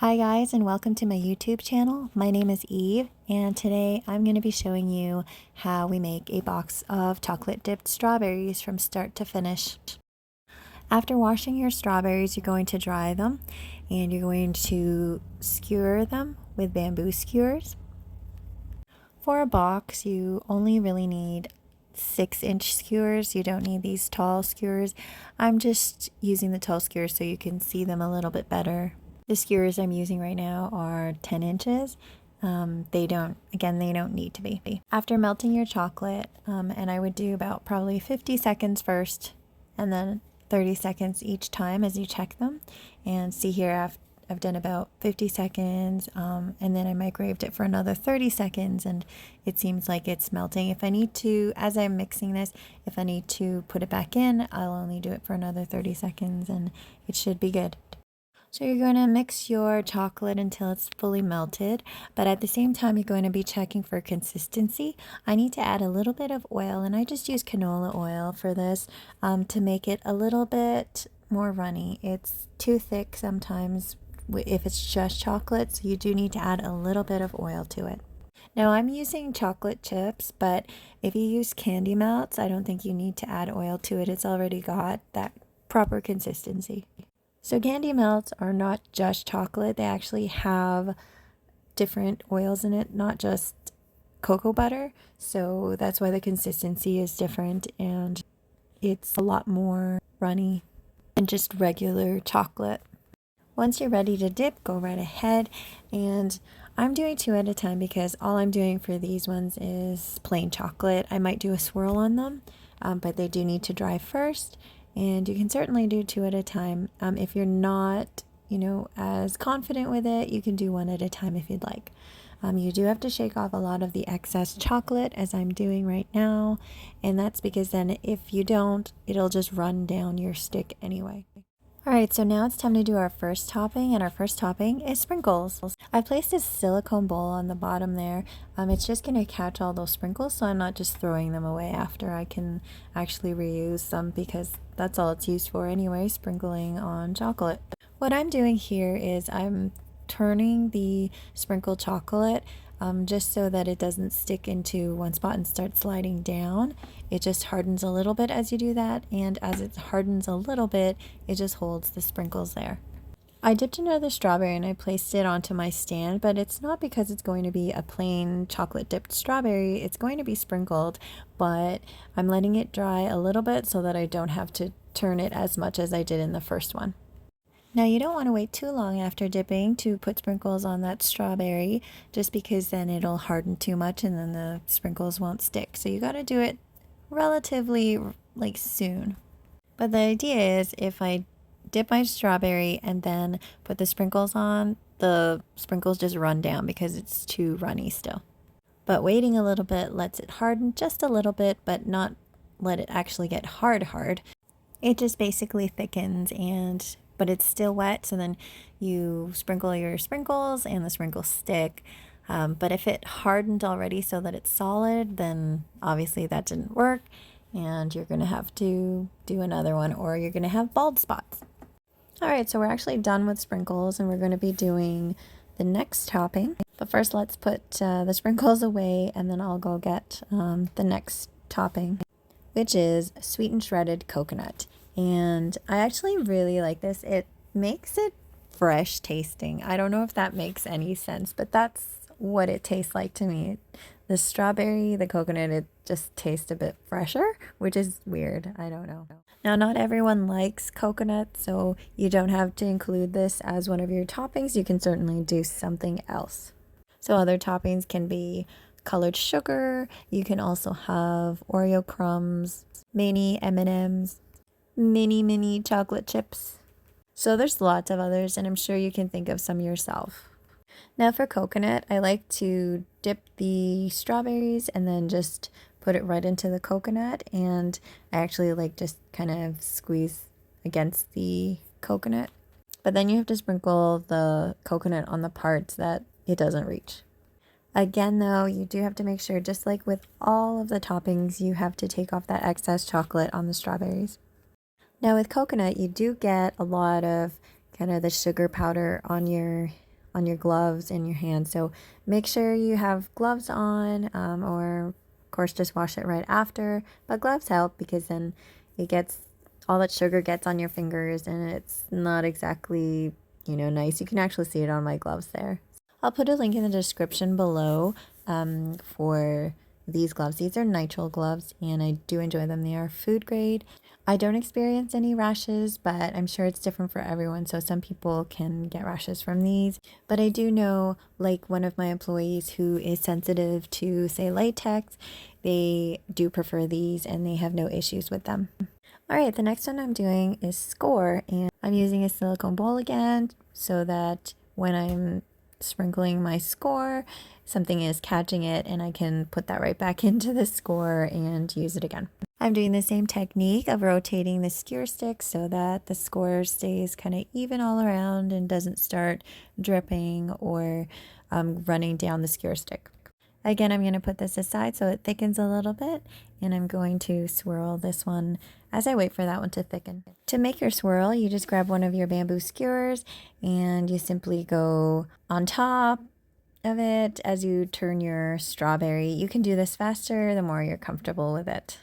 Hi guys, and welcome to my YouTube channel. My name is Eve, and today I'm going to be showing you how we make a box of chocolate dipped strawberries from start to finish. After washing your strawberries, you're going to dry them and you're going to skewer them with bamboo skewers. For a box, you only really need 6-inch skewers. You don't need these tall skewers. I'm just using the tall skewers so you can see them a little bit better. The skewers I'm using right now are 10 inches. They don't need to be. After melting your chocolate, and I would do about probably 50 seconds first and then 30 seconds each time as you check them. And see here, I've done about 50 seconds, and then I microwaved it for another 30 seconds, and it seems like it's melting. If I need to, as I'm mixing this, if I need to put it back in, I'll only do it for another 30 seconds, and it should be good. So you're going to mix your chocolate until it's fully melted, but at the same time you're going to be checking for consistency. I need to add a little bit of oil, and I just use canola oil for this to make it a little bit more runny. It's too thick sometimes if it's just chocolate, so you do need to add a little bit of oil to it. Now I'm using chocolate chips, but if you use candy melts, I don't think you need to add oil to it. It's already got that proper consistency. So candy melts are not just chocolate. They actually have different oils in it, not just cocoa butter. So that's why the consistency is different and it's a lot more runny than just regular chocolate. Once you're ready to dip, go right ahead. And I'm doing 2 at a time because all I'm doing for these ones is plain chocolate. I might do a swirl on them, but they do need to dry first. And you can certainly do 2 at a time. If you're not, as confident with it, you can do 1 at a time if you'd like. You do have to shake off a lot of the excess chocolate, as I'm doing right now. And that's because then if you don't, it'll just run down your stick anyway. Alright, so now it's time to do our first topping, and our first topping is sprinkles. I placed a silicone bowl on the bottom there. It's just going to catch all those sprinkles, so I'm not just throwing them away after. I can actually reuse them because that's all it's used for anyway, sprinkling on chocolate. What I'm doing here is I'm turning the sprinkled chocolate just so that it doesn't stick into one spot and start sliding down. It just hardens a little bit as you do that, and as it hardens a little bit, it just holds the sprinkles there. I dipped another strawberry and I placed it onto my stand, but it's not because it's going to be a plain chocolate dipped strawberry. It's going to be sprinkled, but I'm letting it dry a little bit so that I don't have to turn it as much as I did in the first one. Now you don't want to wait too long after dipping to put sprinkles on that strawberry, just because then it'll harden too much and then the sprinkles won't stick. So you got to do it relatively soon. But the idea is if I dip my strawberry and then put the sprinkles on, the sprinkles just run down because it's too runny still. But waiting a little bit lets it harden just a little bit, but not let it actually get hard. It just basically thickens, but it's still wet, so then you sprinkle your sprinkles and the sprinkles stick. But if it hardened already so that it's solid, then obviously that didn't work, and you're going to have to do another one, or you're going to have bald spots. Alright, so we're actually done with sprinkles, and we're going to be doing the next topping. But first let's put the sprinkles away, and then I'll go get the next topping, which is sweetened shredded coconut. And I actually really like this. It makes it fresh tasting. I don't know if that makes any sense, but that's what it tastes like to me. The strawberry, the coconut, it just tastes a bit fresher, which is weird. I don't know. Now, not everyone likes coconut, so you don't have to include this as one of your toppings. You can certainly do something else. So other toppings can be colored sugar. You can also have Oreo crumbs, mini M&Ms, mini chocolate chips. So there's lots of others, and I'm sure you can think of some yourself. Now for coconut, I like to dip the strawberries and then just put it right into the coconut, and I actually like just kind of squeeze against the coconut. But then you have to sprinkle the coconut on the parts that it doesn't reach. Again though, you do have to make sure, just like with all of the toppings, you have to take off that excess chocolate on the strawberries. Now with coconut, you do get a lot of kind of the sugar powder on your on your gloves and your hands. So make sure you have gloves on, or of course just wash it right after. But gloves help because then it gets all that sugar gets on your fingers and it's not exactly, nice. You can actually see it on my gloves there. I'll put a link in the description below for these gloves. These are nitrile gloves and I do enjoy them. They are food grade. I don't experience any rashes, but I'm sure it's different for everyone. So some people can get rashes from these. But I do know, like one of my employees who is sensitive to, say, latex, they do prefer these and they have no issues with them. All right, the next one I'm doing is Skewer, and I'm using a silicone bowl again so that when I'm sprinkling my Skewer, something is catching it and I can put that right back into the Skewer and use it again. I'm doing the same technique of rotating the skewer stick so that the Skewer stays kind of even all around and doesn't start dripping or running down the skewer stick. Again, I'm going to put this aside so it thickens a little bit, and I'm going to swirl this one as I wait for that one to thicken. To make your swirl, you just grab one of your bamboo skewers and you simply go on top of it as you turn your strawberry. You can do this faster the more you're comfortable with it.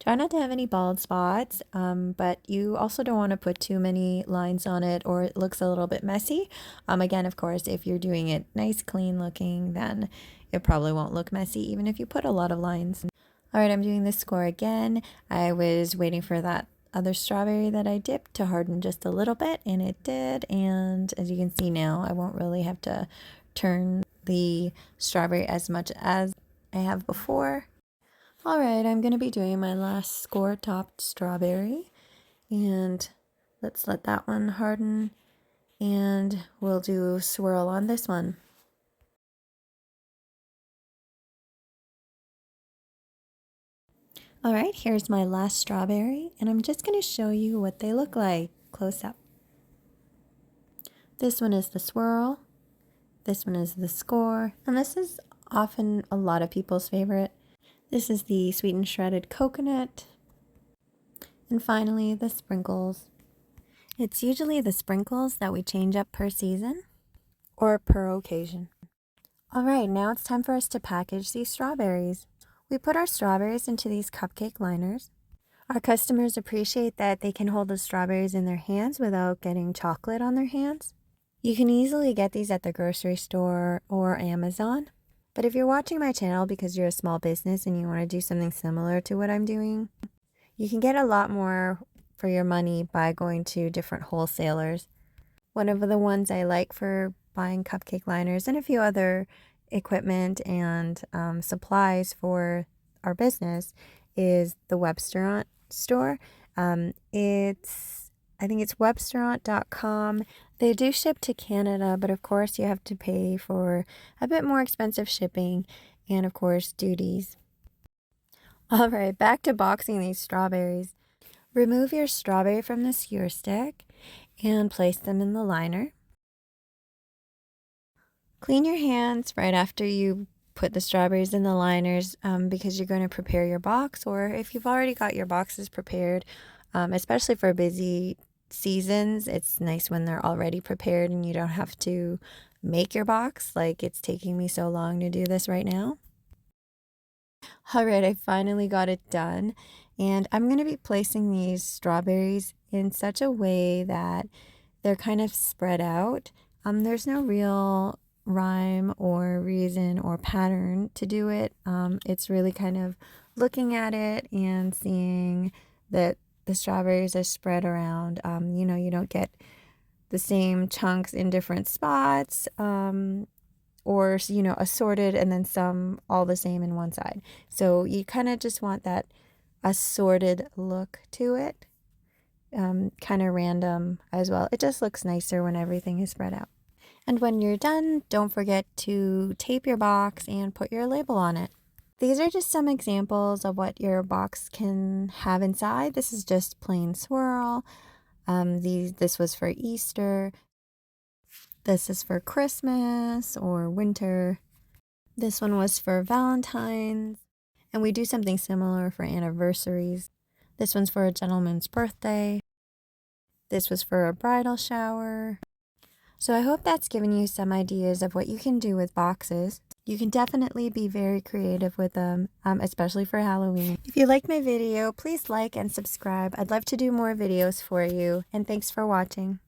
Try not to have any bald spots, but you also don't want to put too many lines on it or it looks a little bit messy. Again, of course, if you're doing it nice, clean looking, then it probably won't look messy even if you put a lot of lines. All right, I'm doing this Skewer again. I was waiting for that other strawberry that I dipped to harden just a little bit, and it did. And as you can see now, I won't really have to turn the strawberry as much as I have before. All right, I'm going to be doing my last Skewer topped strawberry, and let's let that one harden, and we'll do swirl on this one. All right, here's my last strawberry, and I'm just going to show you what they look like close up. This one is the swirl, this one is the Skewer, and this is often a lot of people's favorite. This is the sweetened shredded coconut, and finally the sprinkles. It's usually the sprinkles that we change up per season or per occasion. All right, now it's time for us to package these strawberries. We put our strawberries into these cupcake liners. Our customers appreciate that they can hold the strawberries in their hands without getting chocolate on their hands. You can easily get these at the grocery store or Amazon. But if you're watching my channel because you're a small business and you want to do something similar to what I'm doing, you can get a lot more for your money by going to different wholesalers. One of the ones I like for buying cupcake liners and a few other equipment and supplies for our business is the Webstaurant store. I think it's webstaurant.com. They do ship to Canada, but of course you have to pay for a bit more expensive shipping and of course duties. All right, back to boxing these strawberries. Remove your strawberry from the skewer stick and place them in the liner. Clean your hands right after you put the strawberries in the liners because you're going to prepare your box, or if you've already got your boxes prepared, especially for busy seasons, it's nice when they're already prepared and you don't have to make your box like it's taking me so long to do this right now. All right, I finally got it done, and I'm going to be placing these strawberries in such a way that they're kind of spread out. There's no real rhyme or reason or pattern to do it. It's really kind of looking at it and seeing that the strawberries are spread around. You don't get the same chunks in different spots, or assorted and then some all the same in one side. So you kind of just want that assorted look to it, kind of random as well. It just looks nicer when everything is spread out. And when you're done, don't forget to tape your box and put your label on it. These are just some examples of what your box can have inside. This is just plain swirl. This was for Easter. This is for Christmas or winter. This one was for Valentine's. And we do something similar for anniversaries. This one's for a gentleman's birthday. This was for a bridal shower. So I hope that's given you some ideas of what you can do with boxes. You can definitely be very creative with them, especially for Halloween. If you liked my video, please like and subscribe. I'd love to do more videos for you, and thanks for watching.